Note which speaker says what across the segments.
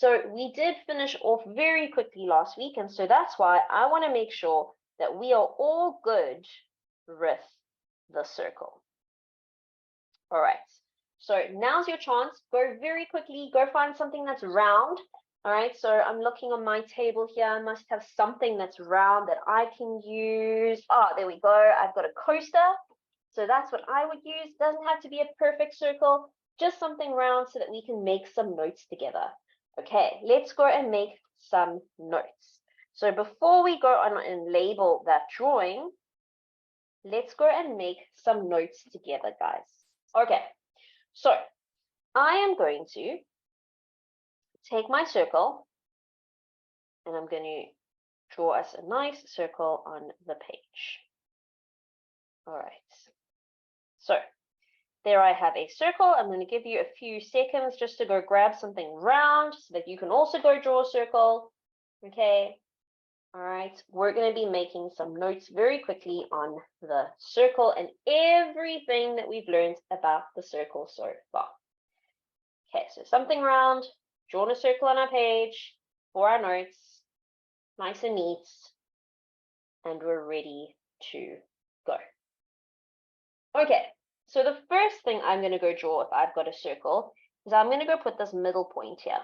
Speaker 1: So we did finish off very quickly last week, and so that's why I want to make sure that we are all good with the circle. All right, so now's your chance. Go very quickly, go find something that's round. All right, so I'm looking on my table here. I must have something that's round that I can use. Ah, there we go. I've got a coaster. So that's what I would use. Doesn't have to be a perfect circle, just something round so that we can make some notes together. Okay, let's go and make some notes. So before we go on and label that drawing, let's go and make some notes together, guys. Okay, so I am going to take my circle and I'm going to draw us a nice circle on the page. All right, so there I have a circle. I'm going to give you a few seconds just to go grab something round so that you can also go draw a circle. Okay. All right. We're going to be making some notes very quickly on the circle and everything that we've learned about the circle so far. Okay. So something round, drawn a circle on our page for our notes, nice and neat, and we're ready to go. Okay. So the first thing I'm going to go draw if I've got a circle is I'm going to go put this middle point here.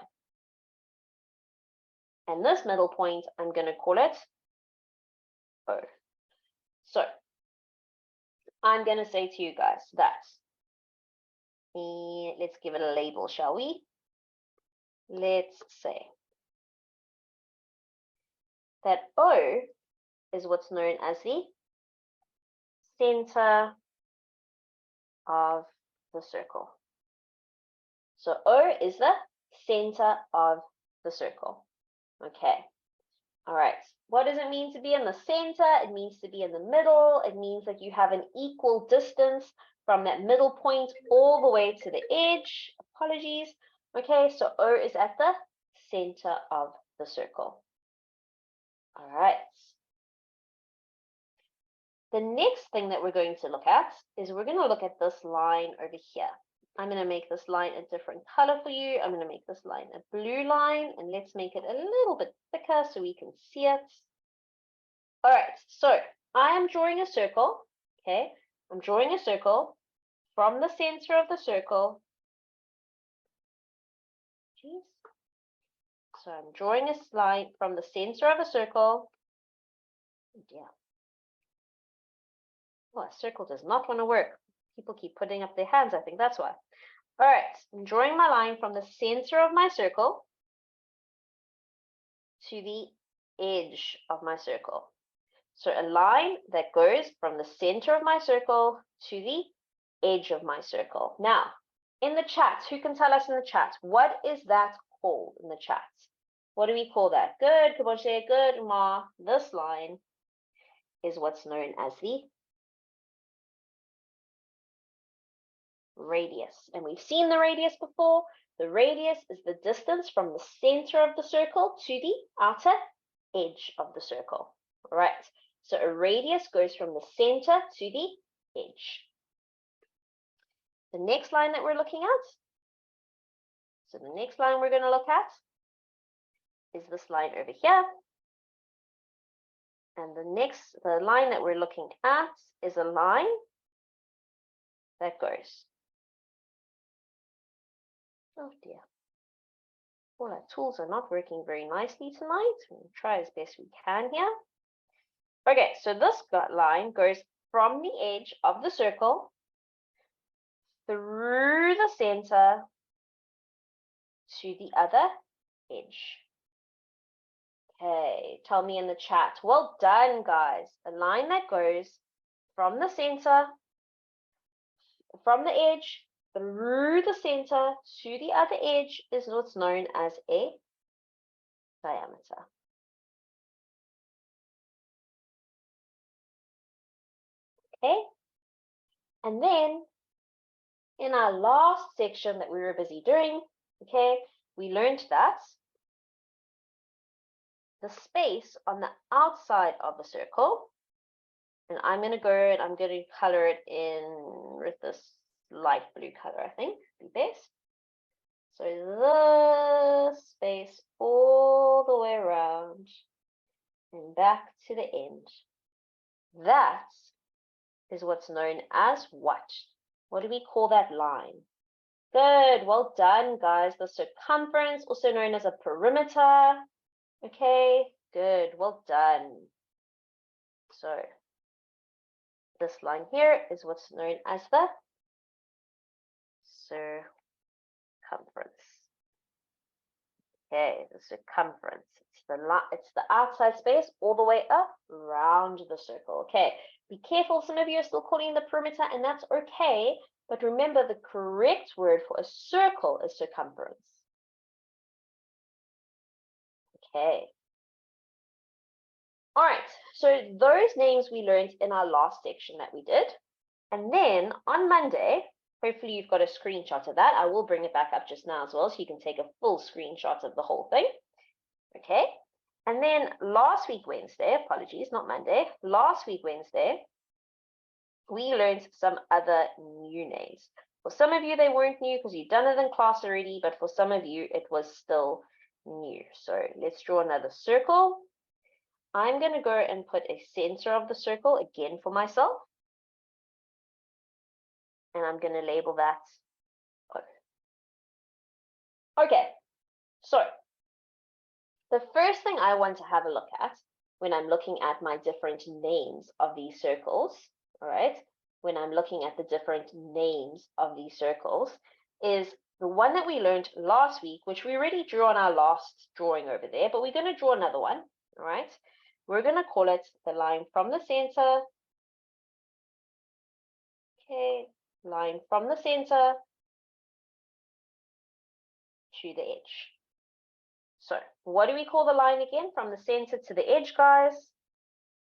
Speaker 1: And this middle point, I'm going to call it O. So I'm going to say to you guys that, let's give it a label, shall we? Let's say that O is what's known as the center of the circle. So O is the center of the circle. Okay. All right. What does it mean to be in the center? It means to be in the middle. It means that you have an equal distance from that middle point all the way to the edge. Apologies. Okay, so O is at the center of the circle. All right. The next thing that we're going to look at is we're going to look at this line over here. I'm going to make this line a different color for you. I'm going to make this line a blue line, and let's make it a little bit thicker so we can see it. All right, so I am drawing a circle. Okay, I'm drawing a circle from the center of the circle. Jeez. So I'm drawing a line from the center of a circle. Oh dear. Well, a circle does not want to work. People keep putting up their hands. I think that's why. All right, I'm drawing my line from the center of my circle to the edge of my circle. So a line that goes from the center of my circle to the edge of my circle. Now, in the chat, who can tell us in the chat, what is that called in the chat? What do we call that? Good, Kaboshe, good, Ma. This line is what's known as the radius. And we've seen the radius before. The radius is the distance from the center of the circle to the outer edge of the circle. All right. So a radius goes from the center to the edge. The next line that we're looking at, so the next line we're going to look at is this line over here. And the line that we're looking at is a line that goes. Oh dear. All our tools are not working very nicely tonight. We'll try as best we can here. Okay, so this line goes from the edge of the circle through the center to the other edge. Okay, tell me in the chat. Well done, guys. A line that goes from the center, from the edge, through the center to the other edge is what's known as a diameter. Okay, and then in our last section that we were busy doing, okay, we learned that the space on the outside of the circle, and I'm going to go and I'm going to color it in with this light blue color, I think, be best. So this space all the way around and back to the end. That is what's known as what? What do we call that line? Good, well done, guys. The circumference, also known as a perimeter. Okay, good, well done. So this line here is what's known as the circumference. Okay, the circumference. It's the outside space all the way around the circle. Okay, be careful. Some of you are still calling the perimeter, and that's okay. But remember, the correct word for a circle is circumference. Okay. All right, so those names we learned in our last section that we did. And then on Monday, hopefully you've got a screenshot of that. I will bring it back up just now as well, so you can take a full screenshot of the whole thing. Okay. And then last week, Wednesday, apologies, not Monday, last week, Wednesday, we learned some other new names. For some of you, they weren't new because you've done it in class already, but for some of you, it was still new. So let's draw another circle. I'm going to go and put a center of the circle again for myself. And I'm going to label that O. Okay, so the first thing I want to have a look at when I'm looking at my different names of these circles, all right, when I'm looking at the different names of these circles, is the one that we learned last week, which we already drew on our last drawing over there, but we're going to draw another one, all right? We're going to call it the line from the center. Okay, line from the center to the edge. So what do we call the line again from the center to the edge, guys?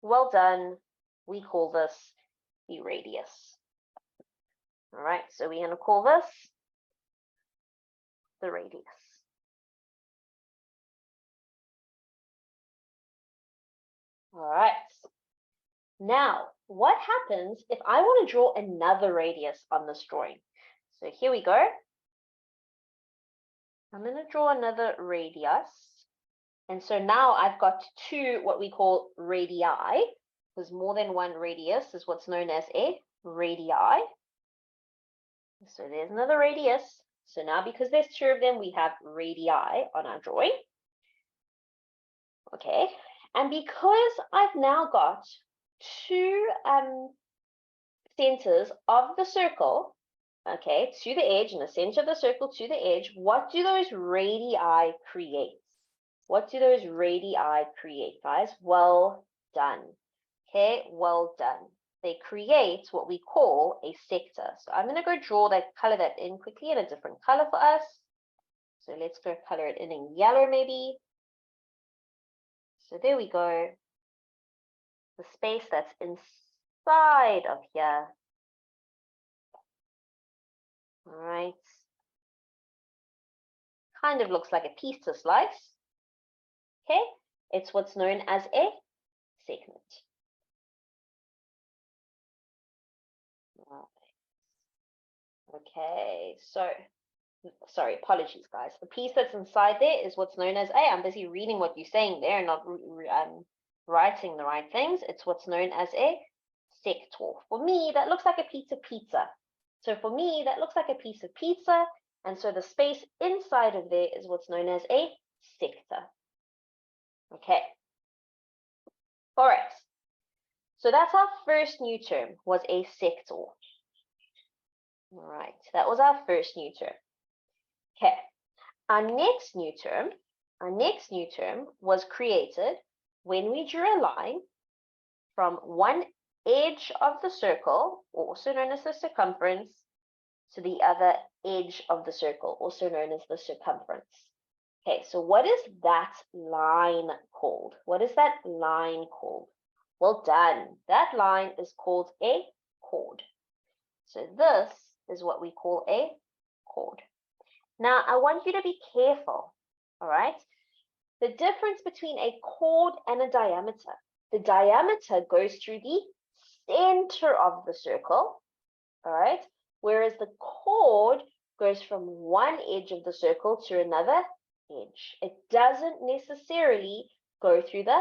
Speaker 1: Well done. We call this the radius. All right, so we're going to call this the radius. All right. Now, what happens if I want to draw another radius on this drawing? So here we go. I'm going to draw another radius. And so now I've got two, what we call radii, because more than one radius is what's known as a radii. So there's another radius. So now because there's two of them, we have radii on our drawing. Okay, and because I've now got two centers of the circle, okay, to the edge, and the center of the circle to the edge, what do those radii create? What do those radii create, guys? Well done. Okay, well done. They create what we call a sector. So I'm going to go draw that, color that in quickly in a different color for us. So let's go color it in yellow maybe. So there we go. The space that's inside of here. All right. Kind of looks like a pizza slice. Okay, it's what's known as a segment. Okay, so, sorry, apologies, guys. The piece that's inside there is what's known as a, I'm busy reading what you're saying there and not writing the right things. It's what's known as a sector. For me, that looks like a piece of pizza. So for me, that looks like a piece of pizza. And so the space inside of there is what's known as a sector. Okay. All right. So that's our first new term, was a sector. All right. That was our first new term. Okay. Our next new term was created when we drew a line from one edge of the circle, also known as the circumference, to the other edge of the circle, also known as the circumference. Okay, so what is that line called? What is that line called? Well done. That line is called a chord. So this is what we call a chord. Now, I want you to be careful, all right? The difference between a chord and a diameter. The diameter goes through the center of the circle, all right? Whereas the chord goes from one edge of the circle to another edge. It doesn't necessarily go through the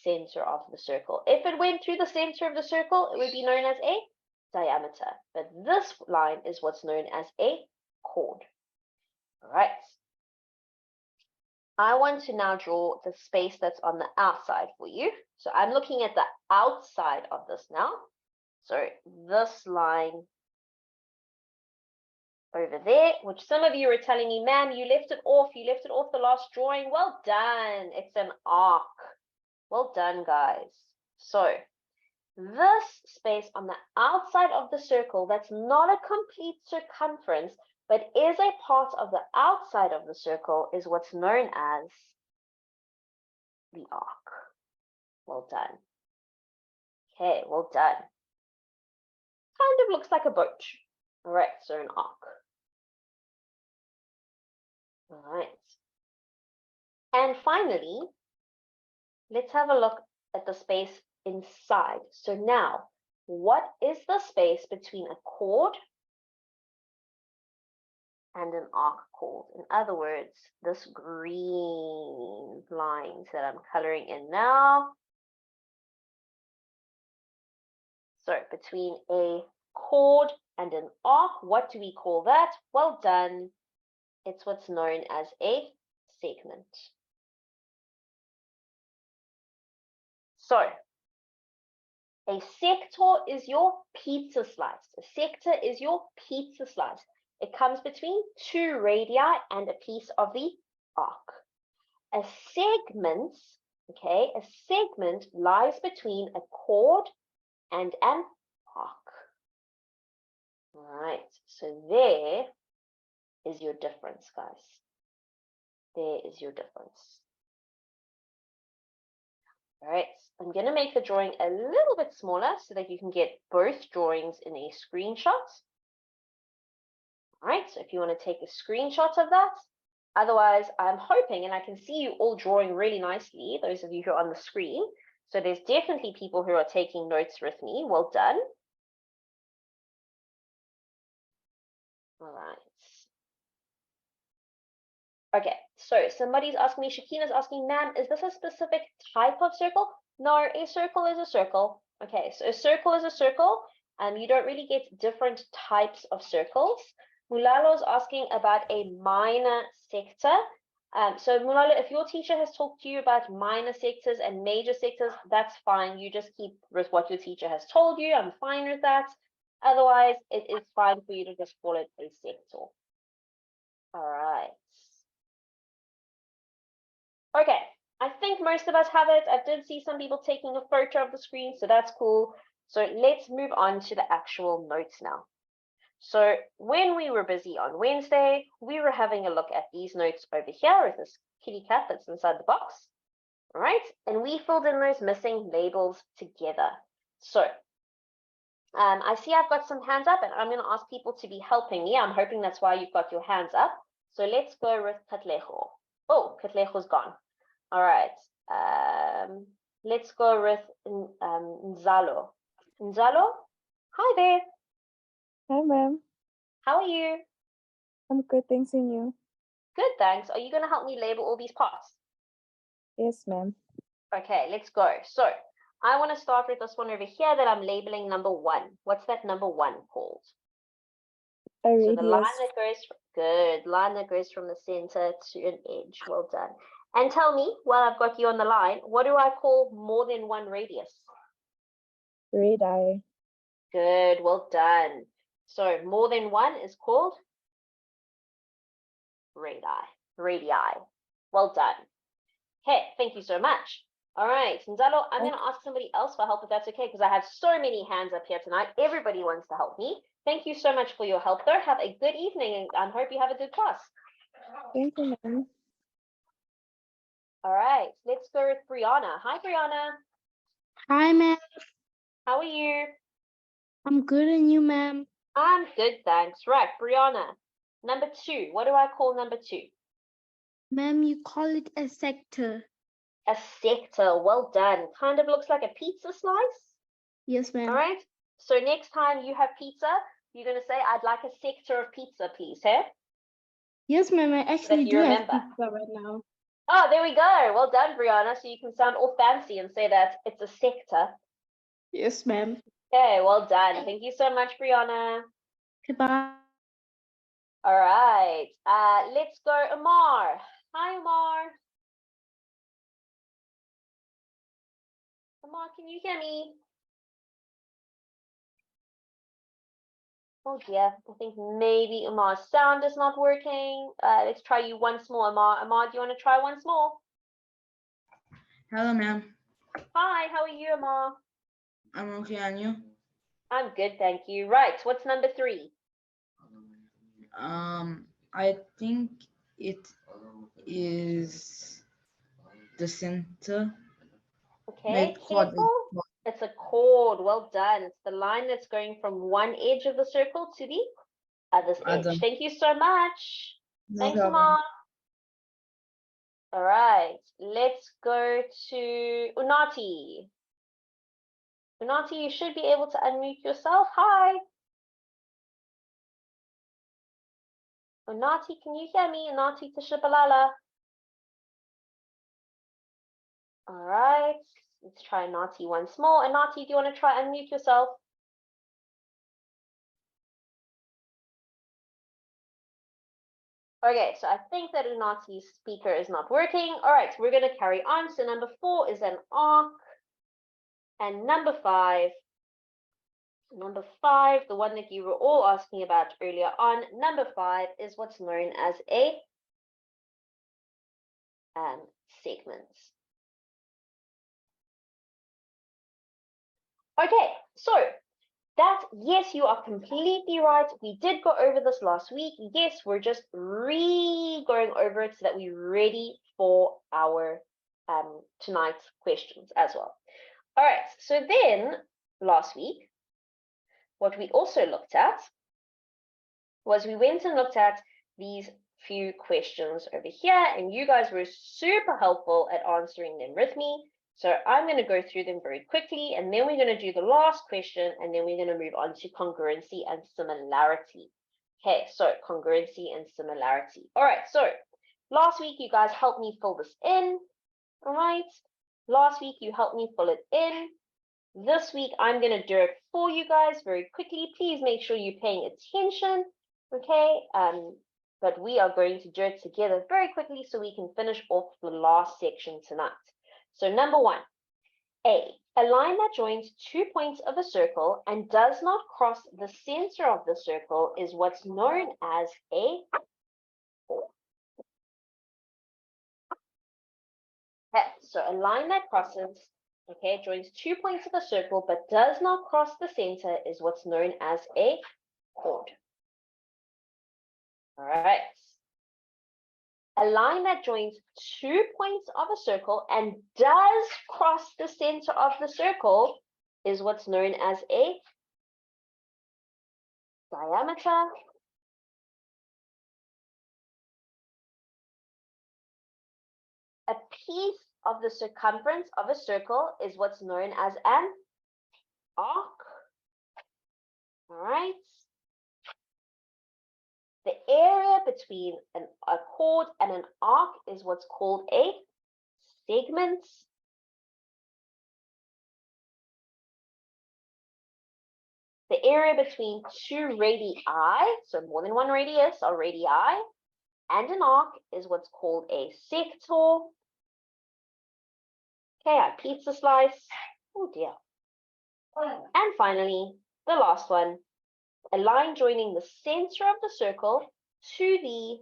Speaker 1: center of the circle. If it went through the center of the circle, it would be known as a diameter. But this line is what's known as a chord. All right. I want to now draw the space that's on the outside for you. So I'm looking at the outside of this now. So this line over there, which some of you are telling me, ma'am, you left it off the last drawing. Well done. It's an arc. Well done, guys. So this space on the outside of the circle that's not a complete circumference, but is a part of the outside of the circle is what's known as the arc. Well done. Okay, well done. Kind of looks like a boat. All right, so an arc. All right. And finally, let's have a look at the space inside. So now, what is the space between a chord and an arc called? In other words, this green lines that I'm coloring in now. So between a chord and an arc, what do we call that? Well done. It's what's known as a segment. So a sector is your pizza slice. A sector is your pizza slice. It comes between two radii and a piece of the arc. A segment, okay, a segment lies between a chord and an arc. All right, so there is your difference, guys. There is your difference. All right, I'm going to make the drawing a little bit smaller so that you can get both drawings in a screenshot. All right, so if you want to take a screenshot of that, otherwise I'm hoping, and I can see you all drawing really nicely, those of you who are on the screen. So there's definitely people who are taking notes with me. Well done. All right. Okay, so somebody's asking me, Shakina's asking, ma'am, is this a specific type of circle? No, a circle is a circle. Okay, so a circle is a circle. You don't really get different types of circles. Mulalo is asking about a minor sector. So Mulalo, if your teacher has talked to you about minor sectors and major sectors, that's fine. You just keep with what your teacher has told you. I'm fine with that. Otherwise, it is fine for you to just call it a sector. All right. Okay, I think most of us have it. I did see some people taking a photo of the screen, so that's cool. So let's move on to the actual notes now. So when we were busy on Wednesday, we were having a look at these notes over here with this kitty cat that's inside the box. All right, and we filled in those missing labels together. So I see I've got some hands up, and I'm going to ask people to be helping me. I'm hoping that's why you've got your hands up. So let's go with Katlejo. Oh, Katlejo's gone. All right. Let's go with Nzalo. Nzalo, hi there.
Speaker 2: Hi, ma'am.
Speaker 1: How are you?
Speaker 2: I'm good, thanks, and you?
Speaker 1: Good, thanks. Are you going to help me label all these parts?
Speaker 2: Yes, ma'am.
Speaker 1: Okay, let's go. So I want to start with this one over here that I'm labeling number 1. What's that number 1 called?
Speaker 2: A
Speaker 1: So
Speaker 2: radius.
Speaker 1: the line that goes, good, line that goes from the center to an edge. Well done. And tell me, while I've got you on the line, what do I call more than one radius?
Speaker 2: Radii.
Speaker 1: Good, well done. So more than one is called radii. Well done. Okay, thank you so much. All right, Nzalo, I'm going to ask somebody else for help if that's okay, because I have so many hands up here tonight. Everybody wants to help me. Thank you so much for your help, though. Have a good evening, and I hope you have a good class.
Speaker 2: Thank you, ma'am.
Speaker 1: All right, let's go with Brianna. Hi, Brianna.
Speaker 3: Hi, ma'am.
Speaker 1: How are you?
Speaker 3: I'm good, and you, ma'am?
Speaker 1: I'm good, thanks. Right, Brianna. Number 2. What do I call number 2?
Speaker 3: Ma'am, you call it a sector.
Speaker 1: A sector. Well done. Kind of looks like a pizza slice.
Speaker 3: Yes, ma'am.
Speaker 1: All right. So next time you have pizza, you're going to say, I'd like a sector of pizza, please, hey?
Speaker 3: Yes, ma'am. I actually
Speaker 1: you
Speaker 3: do have
Speaker 1: remember.
Speaker 3: pizza right now.
Speaker 1: Oh, there we go. Well done, Brianna. So you can sound all fancy and say that it's a sector.
Speaker 3: Yes, ma'am.
Speaker 1: Okay, well done. Thank you so much, Brianna.
Speaker 3: Goodbye.
Speaker 1: All right. Let's go, Amar. Hi, Amar. Amar, can you hear me? Oh dear, I think maybe Amar's sound is not working. Let's try you once more, Amar. Amar, do you want to try once more?
Speaker 4: Hello, ma'am.
Speaker 1: Hi, how are you, Amar?
Speaker 4: I'm okay, and you?
Speaker 1: I'm good, thank you. Right, what's number 3?
Speaker 4: I think it is the center.
Speaker 1: Okay,
Speaker 4: Chord.
Speaker 1: careful. It's a chord. Well done. It's the line that's going from one edge of the circle to the other edge. Thank you so much.
Speaker 4: No
Speaker 1: Thanks,
Speaker 4: problem.
Speaker 1: Amar. All right, let's go to Unati. Unati, you should be able to unmute yourself. Hi. Unati, can you hear me? Unati Tishabalala. All right, let's try Nati once more. And Nati, do you want to try unmute yourself? Okay, so I think that Unati's speaker is not working. All right, we're going to carry on. So number 4 is an arc. And number 5, the one that you were all asking about earlier on, number 5 is what's known as a segment. Okay, so that, yes, you are completely right. We did go over this last week. Yes, we're just going over it so that we're ready for our tonight's questions as well. All right, so then last week, what we also looked at was we went and looked at these few questions over here, and you guys were super helpful at answering them with me. So I'm going to go through them very quickly, and then we're going to do the last question, and then we're going to move on to congruency and similarity. Okay, so congruency and similarity. All right, so last week you guys helped me fill this in. All right, last week you helped me fill it in. This week I'm going to do it for you guys very quickly. Please make sure you're paying attention. Okay, but we are going to do it together very quickly so we can finish off the last section tonight. So number 1, a line that joins 2 points of a circle and does not cross the center of the circle is what's known as a chord. Okay, so a line that crosses, joins 2 points of a circle but does not cross the center is what's known as a chord. All right. A line that joins 2 points of a circle and does cross the center of the circle is what's known as a diameter. A piece of the circumference of a circle is what's known as an arc. All right. The area between a chord and an arc is what's called a segment. The area between 2 radii, so more than one radius or radii, and an arc is what's called a sector. Okay, a pizza slice. Oh dear. And finally, the last one, a line joining the center of the circle to the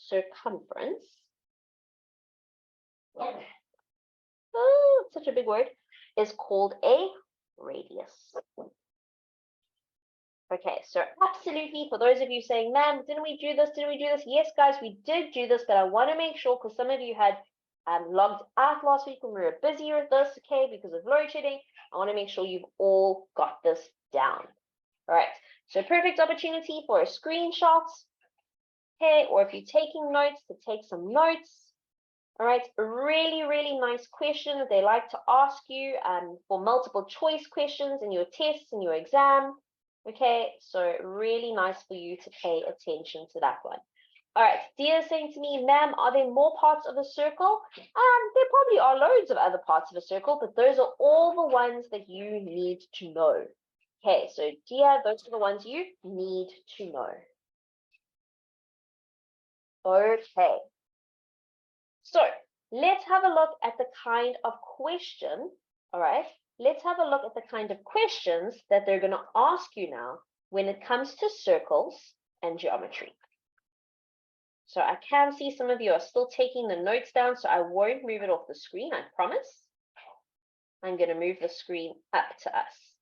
Speaker 1: circumference. Oh, such a big word, is called a radius. Okay, so absolutely, for those of you saying, ma'am, didn't we do this? Didn't we do this? Yes, guys, we did do this, but I want to make sure, because some of you had logged out last week when we were busy with this, okay, because of load shedding. I want to make sure you've all got this down. All right, so perfect opportunity for a screenshot, okay, or if you're taking notes, to take some notes. All right, a really, really nice question that they like to ask you for multiple choice questions in your tests and your exam. Okay, so really nice for you to pay attention to that one. All right, Dia is saying to me, ma'am, are there more parts of a circle? There probably are loads of other parts of a circle, but those are all the ones that you need to know. Okay, so Dia, those are the ones you need to know. Okay. So let's have a look at the kind of question, all right? Let's have a look at the kind of questions that they're going to ask you now when it comes to circles and geometry. So I can see some of you are still taking the notes down, so I won't move it off the screen, I promise. I'm going to move the screen up to us.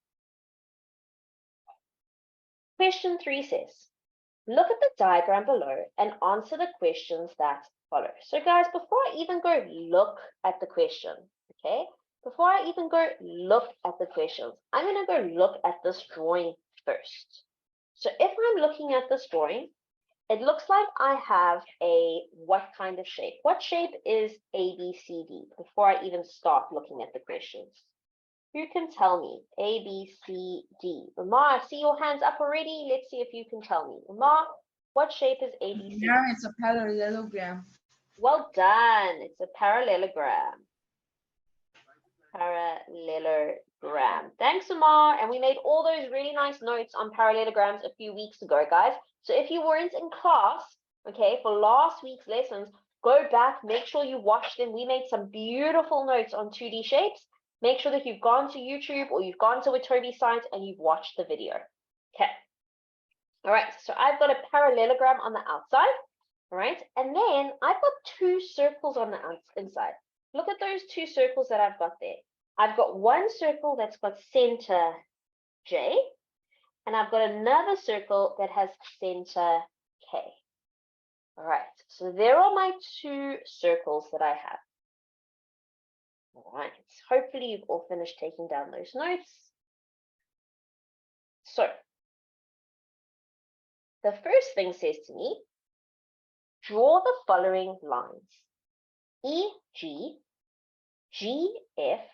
Speaker 1: Question 3 says, look at the diagram below and answer the questions that follow. So guys, before I even go look at the question, okay, before I even go look at the questions, I'm going to go look at this drawing first. So if I'm looking at this drawing, it looks like I have a what kind of shape? What shape is ABCD before I even start looking at the questions? Who can tell me? ABCD. Umar, I see your hands up already. Let's see if you can tell me. Umar, what shape is ABC?
Speaker 4: Yeah, it's a parallelogram.
Speaker 1: Well done. It's a parallelogram. Parallelogram. Thanks, Umar. And we made all those really nice notes on parallelograms a few weeks ago, guys. So if you weren't in class, okay, for last week's lessons, go back, make sure you watch them. We made some beautiful notes on 2D shapes. Make sure that you've gone to YouTube or you've gone to Watobe site and you've watched the video. Okay. All right, so I've got a parallelogram on the outside. All right, and then I've got 2 circles on the inside. Look at those 2 circles that I've got there. I've got one circle that's got center J, and I've got another circle that has center K. All right, so there are my 2 circles that I have. All right, hopefully you've all finished taking down those notes. So, the first thing says to me, draw the following lines. EG, GF,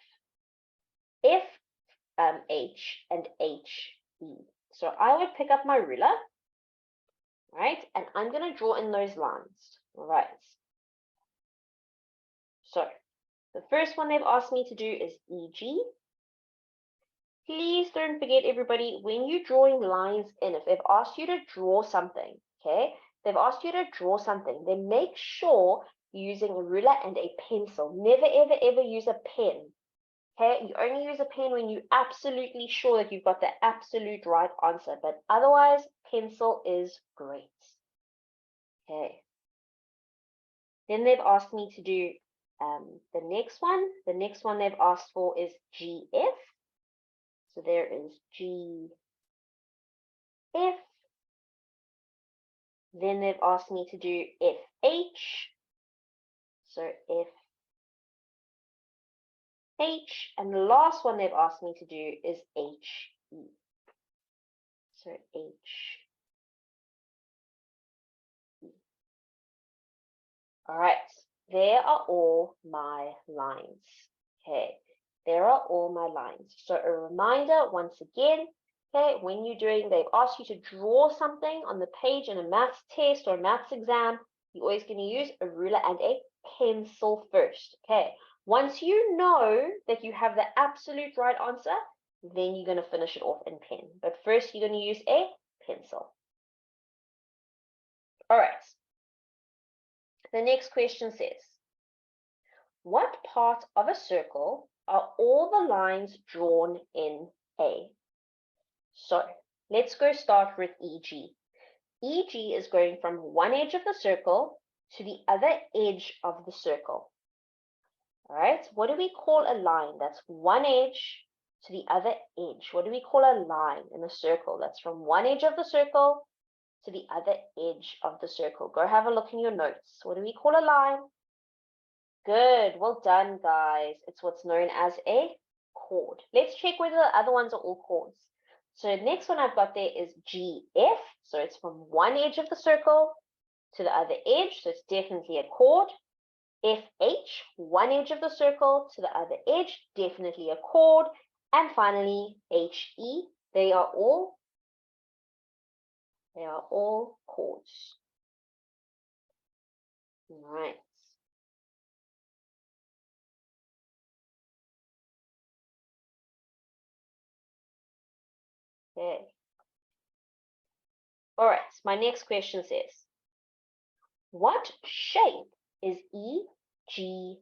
Speaker 1: FH, and HE. So I would pick up my ruler, right? And I'm going to draw in those lines, all right? So the first one they've asked me to do is EG. Please don't forget, everybody, when you're drawing lines in, if they've asked you to draw something, okay? They've asked you to draw something, then make sure you're using a ruler and a pencil. Never, ever, ever use a pen. Okay, you only use a pen when you're absolutely sure that you've got the absolute right answer, but otherwise, pencil is great. Okay. Then they've asked me to do the next one. The next one they've asked for is GF. So there is GF. Then they've asked me to do FH. So FH. And the last one they've asked me to do is HE. So H. All right, there are all my lines. Okay, there are all my lines. So a reminder once again, okay, when you're doing, they've asked you to draw something on the page in a maths test or a maths exam, you're always going to use a ruler and a pencil first. Okay, once you know that you have the absolute right answer, then you're going to finish it off in pen. But first, you're going to use a pencil. All right. The next question says, what part of a circle are all the lines drawn in A? So let's go start with EG. EG is going from one edge of the circle to the other edge of the circle. All right, what do we call a line that's one edge to the other edge? What do we call a line in a circle that's from one edge of the circle to the other edge of the circle? Go have a look in your notes. What do we call a line? Good, well done, guys. It's what's known as a chord. Let's check whether the other ones are all chords. So the next one I've got there is GF. So it's from one edge of the circle to the other edge. So it's definitely a chord. FH, one edge of the circle to the other edge, definitely a chord. And finally, HE, they are all chords. All right. Okay. All right, my next question says, what shape is EGFH?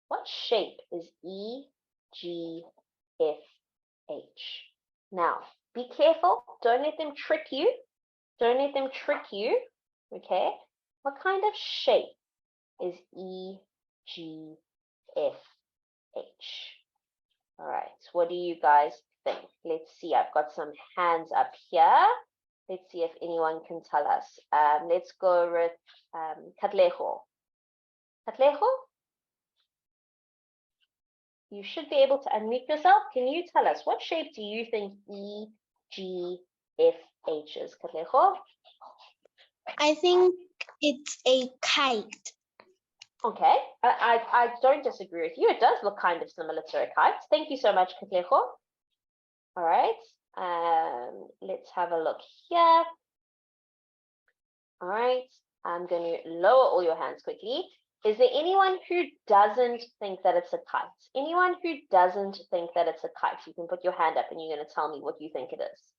Speaker 1: What shape is EGFH? Now, be careful. Don't let them trick you. Don't let them trick you. Okay? What kind of shape is EGFH? All right, what do you guys think? Let's see. I've got some hands up here. Let's see if anyone can tell us. Let's go with Katleho. Katleho? You should be able to unmute yourself. Can you tell us what shape do you think EGFH is, Katleho?
Speaker 3: I think it's a kite.
Speaker 1: Okay, I don't disagree with you. It does look kind of similar to a kite. Thank you so much, Katleho. All right, let's have a look here. All right, I'm going to lower all your hands quickly. Is there anyone who doesn't think that it's a kite? Anyone who doesn't think that it's a kite? You can put your hand up and you're going to tell me what you think it is.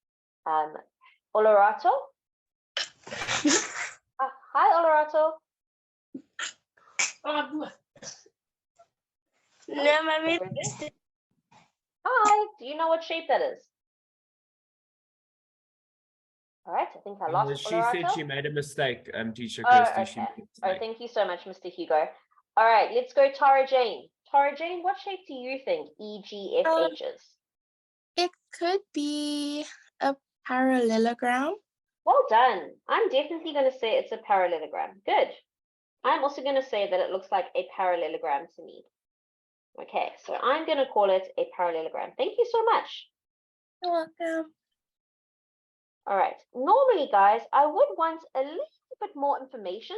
Speaker 1: Olorato? Hi, Olorato. Hi, do you know what shape that is? All right, I think I lost
Speaker 5: She
Speaker 1: Olorato.
Speaker 5: said she made a mistake, teacher
Speaker 1: Oh,
Speaker 5: Kirsty.
Speaker 1: okay.
Speaker 5: She made a
Speaker 1: Oh,
Speaker 5: mistake.
Speaker 1: thank you so much, Mr. Hugo. All right, let's go Tara Jane. Tara Jane, what shape do you think EGFH is?
Speaker 6: It could be a parallelogram.
Speaker 1: Well done. I'm definitely going to say it's a parallelogram. Good. I'm also going to say that it looks like a parallelogram to me. Okay, so I'm going to call it a parallelogram. Thank you so much.
Speaker 6: You're welcome.
Speaker 1: All right. Normally, guys, I would want a little bit more information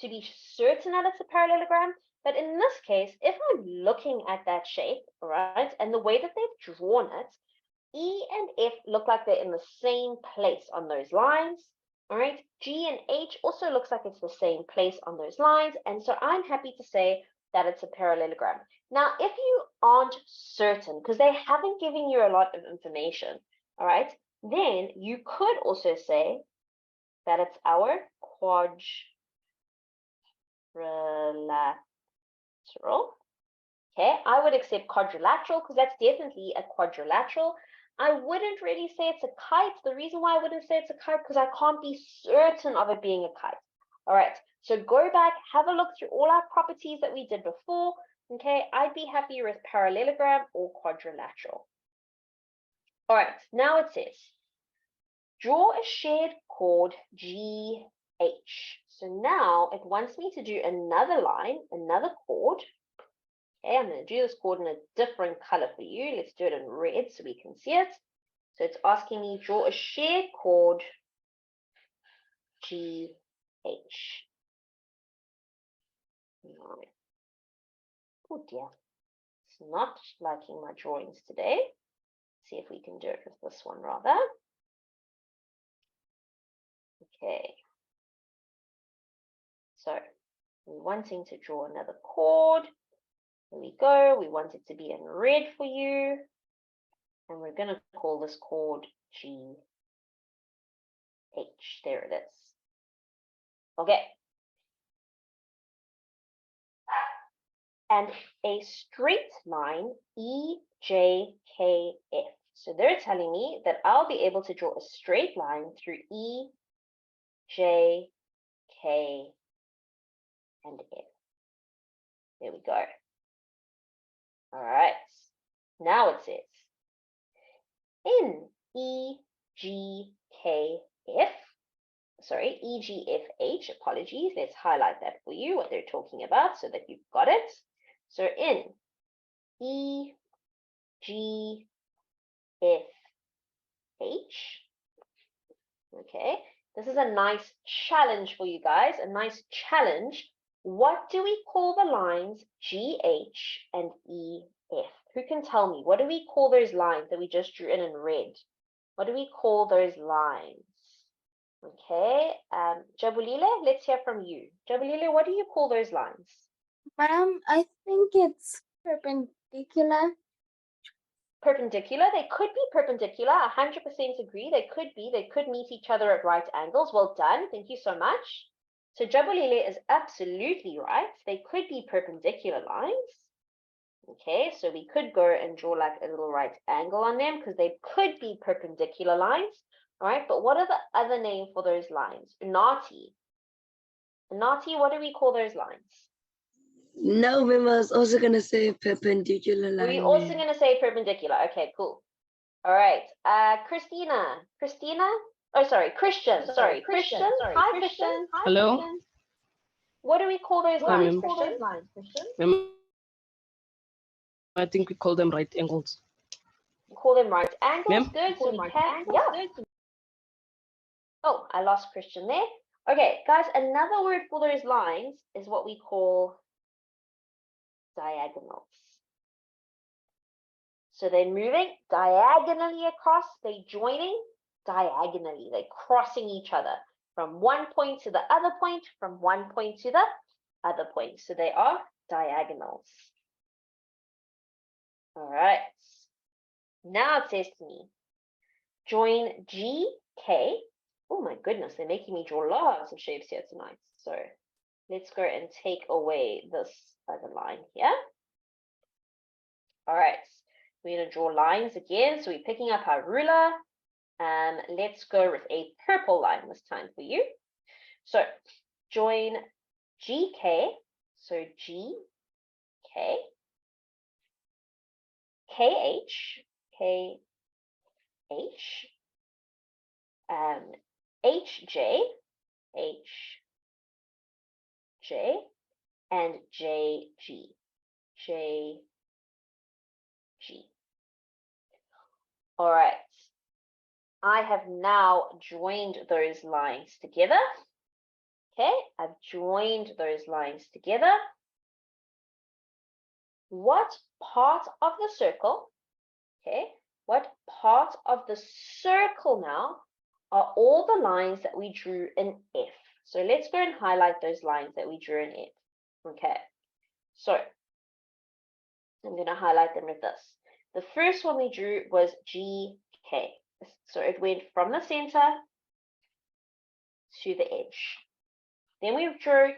Speaker 1: to be certain that it's a parallelogram. But in this case, if I'm looking at that shape, all right, and the way that they've drawn it, E and F look like they're in the same place on those lines. All right. G and H also looks like it's the same place on those lines. And so I'm happy to say that it's a parallelogram. Now, if you aren't certain, because they haven't given you a lot of information, all right, then you could also say that it's our quadrilateral. Okay, I would accept quadrilateral because that's definitely a quadrilateral. I wouldn't really say it's a kite. The reason why I wouldn't say it's a kite because I can't be certain of it being a kite. All right, so go back, have a look through all our properties that we did before. Okay, I'd be happy with parallelogram or quadrilateral. All right, now it says, draw a shared chord GH. So now it wants me to do another line, another chord. Okay, I'm going to do this chord in a different color for you. Let's do it in red so we can see it. So it's asking me draw a shared chord GH. Right. Oh dear, it's not liking my drawings today. Let's see if we can do it with this one rather. Okay. So we're wanting to draw another chord. Here we go. We want it to be in red for you. And we're going to call this chord GH. There it is. Okay. And a straight line EJKF. So they're telling me that I'll be able to draw a straight line through E, J, K, and F. There we go. All right. Now it says, in EGFH, apologies, let's highlight that for you, what they're talking about, so that you've got it. So in EGFH, okay, this is a nice challenge for you guys, a nice challenge. What do we call the lines GH and EF? Who can tell me? What do we call those lines that we just drew in red? What do we call those lines? Okay, Jabulile, let's hear from you. Jabulile, what do you call those lines?
Speaker 3: Ma'am, I think it's perpendicular.
Speaker 1: Perpendicular, they could be perpendicular, 100% agree, they could meet each other at right angles. Well done, thank you so much. So Jabulile is absolutely right, they could be perpendicular lines. Okay, so we could go and draw like a little right angle on them because they could be perpendicular lines. All right, but what are the other name for those lines? Unati. Unati, what do we call those lines?
Speaker 7: No, ma'am, I was also gonna say perpendicular
Speaker 1: Were
Speaker 7: line.
Speaker 1: you also
Speaker 7: ma'am.
Speaker 1: going to say perpendicular? Okay, cool. All right, Christina. Oh, sorry, Christian. Sorry, Christian. Hi, Christian.
Speaker 8: Hello.
Speaker 1: What do we call those
Speaker 8: Hi,
Speaker 1: lines,
Speaker 8: ma'am.
Speaker 1: Christian?
Speaker 8: Ma'am, I think we call them right angles.
Speaker 1: We call them right angles.
Speaker 8: Ma'am?
Speaker 1: Good, so we can. Yeah. Oh, I lost Christian there. Okay, guys, another word for those lines is what we call diagonals. So they're moving diagonally across, they're joining diagonally, they're crossing each other from one point to the other point, from one point to the other point. So they are diagonals. All right. Now it says to me, join GK. Oh my goodness, they're making me draw lots of shapes here tonight. So let's go and take away this other line here. All right, we're going to draw lines again. So we're picking up our ruler. Let's go with a purple line this time for you. So join GK. So GK, KH, KH, HJ, HJ, and JG, JG. All right, I have now joined those lines together. Okay, I've joined those lines together. What part of the circle, okay, what part of the circle now are all the lines that we drew in F? So let's go and highlight those lines that we drew in F. Okay, so I'm going to highlight them with this. The first one we drew was GK. So it went from the center to the edge. Then we drew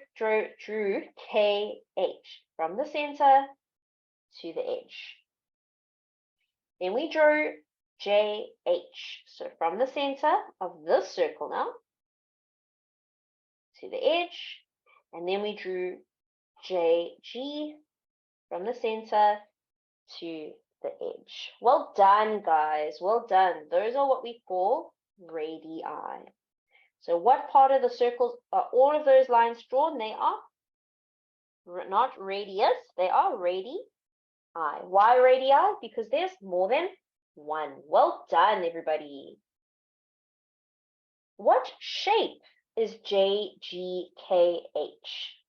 Speaker 1: KH from the center to the edge. Then we drew JH. So from the center of this circle now to the edge. And then we drew JG from the center to the edge. Well done, guys. Well done. Those are what we call radii. So what part of the circles are all of those lines drawn? They are not radius, they are radii. Why radii? Because there's more than one. Well done, everybody. What shape is JGKH?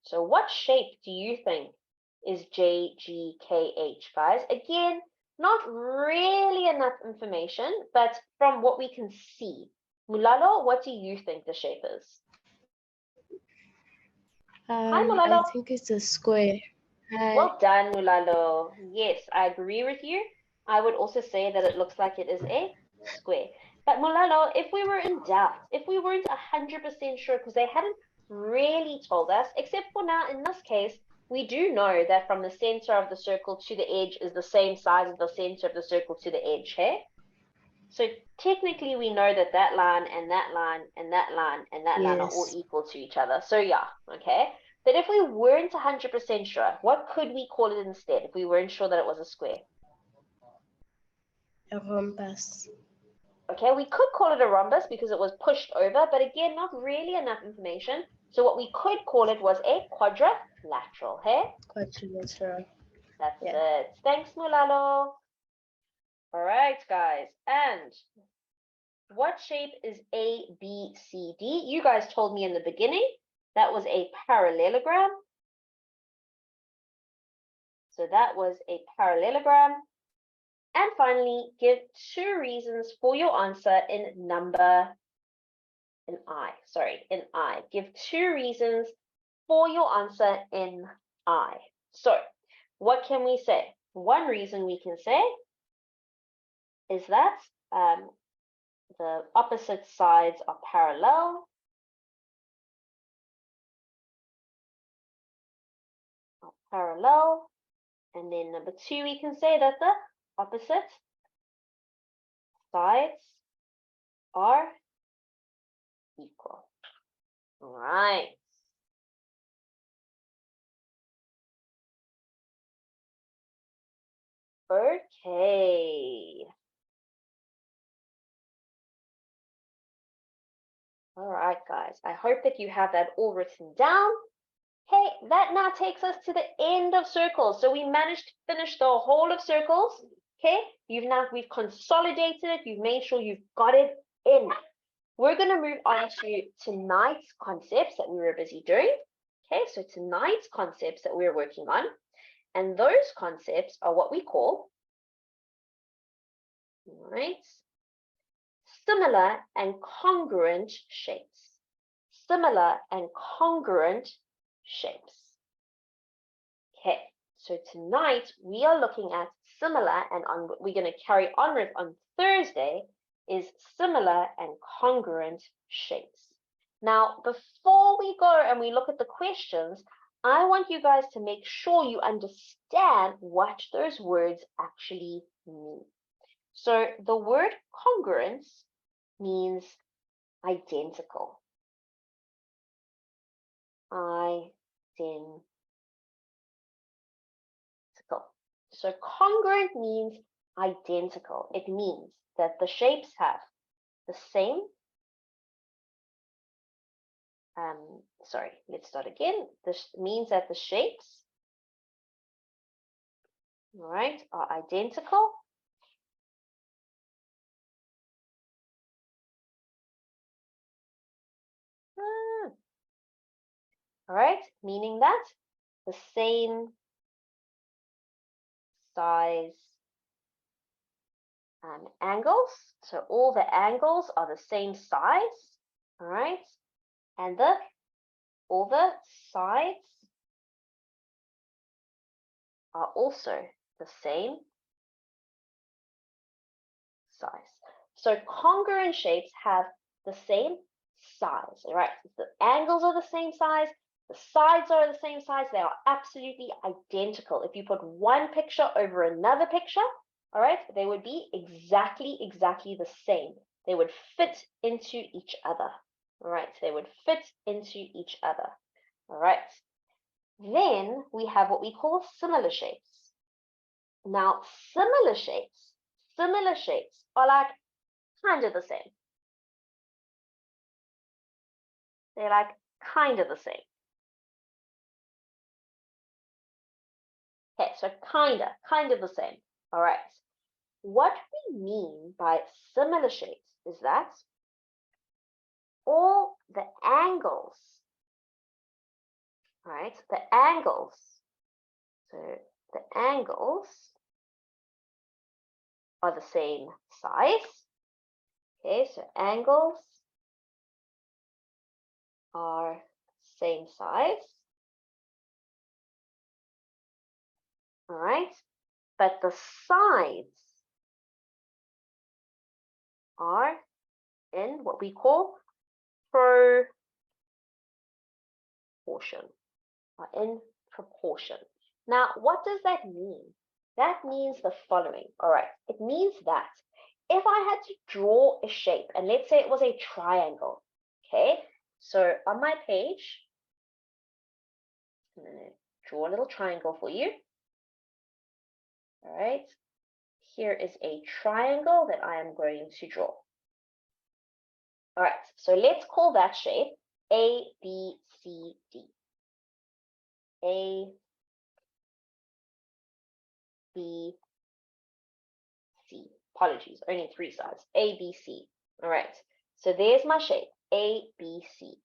Speaker 1: So what shape do you think is JGKH, guys? Again, not really enough information, but from what we can see. Mulalo, what do you think the shape is? Hi, Mulalo.
Speaker 3: I think it's a square.
Speaker 1: Well done, Mulalo. Yes, I agree with you. I would also say that it looks like it is a square. But Mulalo, if we were in doubt, if we weren't 100% sure, because they hadn't really told us, except for now, in this case, we do know that from the center of the circle to the edge is the same size as the center of the circle to the edge, hey? So technically we know that that line and that line and that line and that line are all
Speaker 3: Yes.
Speaker 1: equal to each other. So yeah, okay. But if we weren't 100% sure, what could we call it instead if we weren't sure that it was a square?
Speaker 3: A rhombus.
Speaker 1: Okay, we could call it a rhombus because it was pushed over, but again, not really enough information. So what we could call it was a quadrilateral, hey?
Speaker 3: Quadrilateral.
Speaker 1: That's
Speaker 3: Yeah.
Speaker 1: it. Thanks, Mulalo. All right, guys. And what shape is ABCD? You guys told me in the beginning that was a parallelogram. So that was a parallelogram. And finally, give 2 reasons for your answer in number in I. Give 2 reasons for your answer in I. So what can we say? One reason we can say is that the opposite sides are parallel. And then number 2, we can say that the opposite sides are equal. All right. Okay. All right, guys. I hope that you have that all written down. Okay, that now takes us to the end of circles. So we managed to finish the whole of circles. Okay, we've consolidated it. You've made sure you've got it in. We're going to move on to tonight's concepts that we were busy doing. Okay, so tonight's concepts that we're working on, and those concepts are what we call, all right, similar and congruent shapes. Similar and congruent shapes. Okay, so tonight we are looking at similar, and we're going to carry on with on Thursday is similar and congruent shapes. Now, before we go and we look at the questions, I want you guys to make sure you understand what those words actually mean. So the word congruence means identical. Identical. So congruent means identical. It means that the shapes have the same, let's start again. This means that the shapes, all right, are identical. All right, meaning that the same size angles. So all the angles are the same size, all right, and all the sides are also the same size. So congruent shapes have the same size, all right? The angles are the same size, the sides are the same size, they are absolutely identical. If you put one picture over another picture, all right, they would be exactly the same. They would fit into each other, all right? They would fit into each other, all right? Then we have what we call similar shapes. Now, similar shapes are like kind of the same. They're like kind of the same. Okay, so kind of the same. All right. What we mean by similar shapes is that all the angles, all right, the angles, so the angles are the same size. Okay, so angles are same size. All right, but the sides are in what we call proportion, are in proportion. Now, what does that mean? That means the following. All right, it means that if I had to draw a shape, and let's say it was a triangle, okay? So on my page, I'm going to draw a little triangle for you. All right, here is a triangle that I am going to draw. All right, so let's call that shape A, B, C, D. A, B, C. Apologies, only 3 sides. A, B, C. All right, so there's my shape, A, B, C.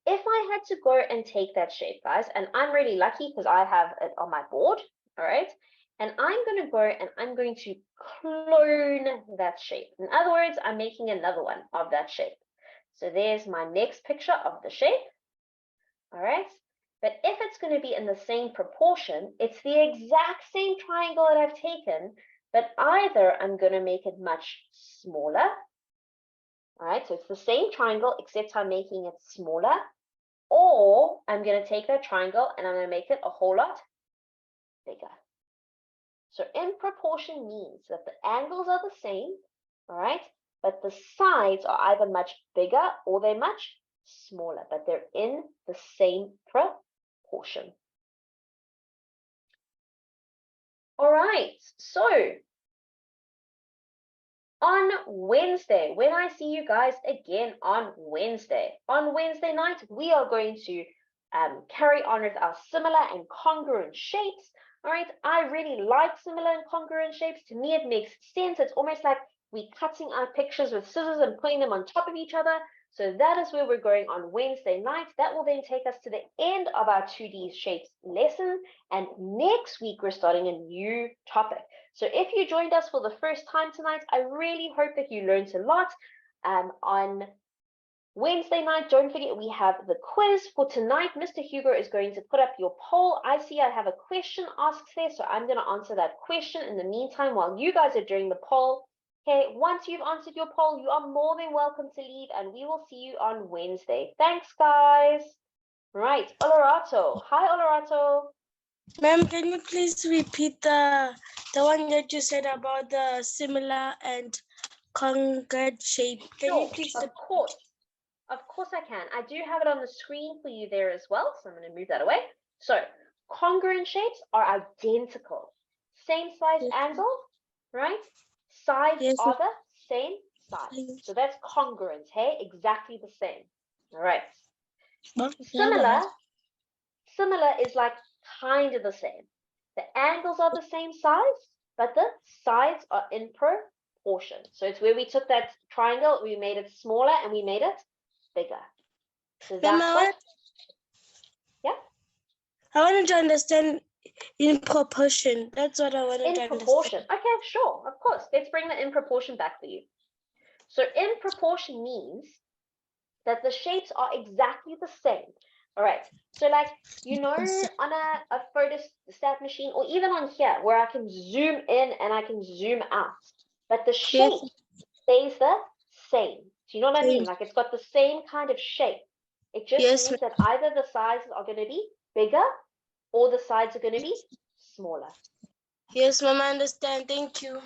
Speaker 1: If I had to go and take that shape, guys, and I'm really lucky because I have it on my board, all right, and I'm going to go and I'm going to clone that shape. In other words, I'm making another one of that shape. So there's my next picture of the shape. All right. But if it's going to be in the same proportion, it's the exact same triangle that I've taken, but either I'm going to make it much smaller. All right, so it's the same triangle, except I'm making it smaller, or I'm going to take that triangle and I'm going to make it a whole lot bigger. So in proportion means that the angles are the same, all right, but the sides are either much bigger or they're much smaller, but they're in the same proportion. All right, so on Wednesday, when I see you guys again on Wednesday night, we are going to carry on with our similar and congruent shapes. All right, I really like similar and congruent shapes. To me, it makes sense. It's almost like we're cutting our pictures with scissors and putting them on top of each other. So that is where we're going on Wednesday night. That will then take us to the end of our 2D shapes lesson. And next week, we're starting a new topic. So if you joined us for the first time tonight, I really hope that you learned a lot. On Wednesday night, don't forget we have the quiz for tonight. Mr. Hugo is going to put up your poll. I see I have a question asked there, so I'm going to answer that question in the meantime while you guys are doing the poll. Okay, once you've answered your poll, you are more than welcome to leave, and we will see you on Wednesday. Thanks, guys. Right, Olorato. Hi, Olorato.
Speaker 9: Ma'am, can you please repeat the one that you said about the similar and congruent shape? Can you
Speaker 1: Sure,
Speaker 9: please?
Speaker 1: of course. Of course I can. I do have it on the screen for you there as well, so I'm going to move that away. So, congruent shapes are identical. Same size
Speaker 9: Yes.
Speaker 1: angle, right? Sides
Speaker 9: Yes.
Speaker 1: are the same size.
Speaker 9: Yes.
Speaker 1: So that's congruent, hey? Exactly the same. All right.
Speaker 9: Ma'am,
Speaker 1: Similar is like kind of the same. The angles are the same size, but the sides are in proportion. So it's where we took that triangle, we made it smaller and we made it bigger. So that's what, yeah?
Speaker 9: I wanted to understand in proportion. That's what I wanted to
Speaker 1: In proportion. Okay, sure, of course. Let's bring the in proportion back for you. So in proportion means that the shapes are exactly the same. All right. So like, you know, on a photostat machine, or even on here, where I can zoom in and I can zoom out, but the shape stays the same. Do you know what I mean? Like it's got the same kind of shape. It just means that either the sizes are going to be bigger or the sides are going to be smaller.
Speaker 9: Yes, ma'am, I understand. Thank you.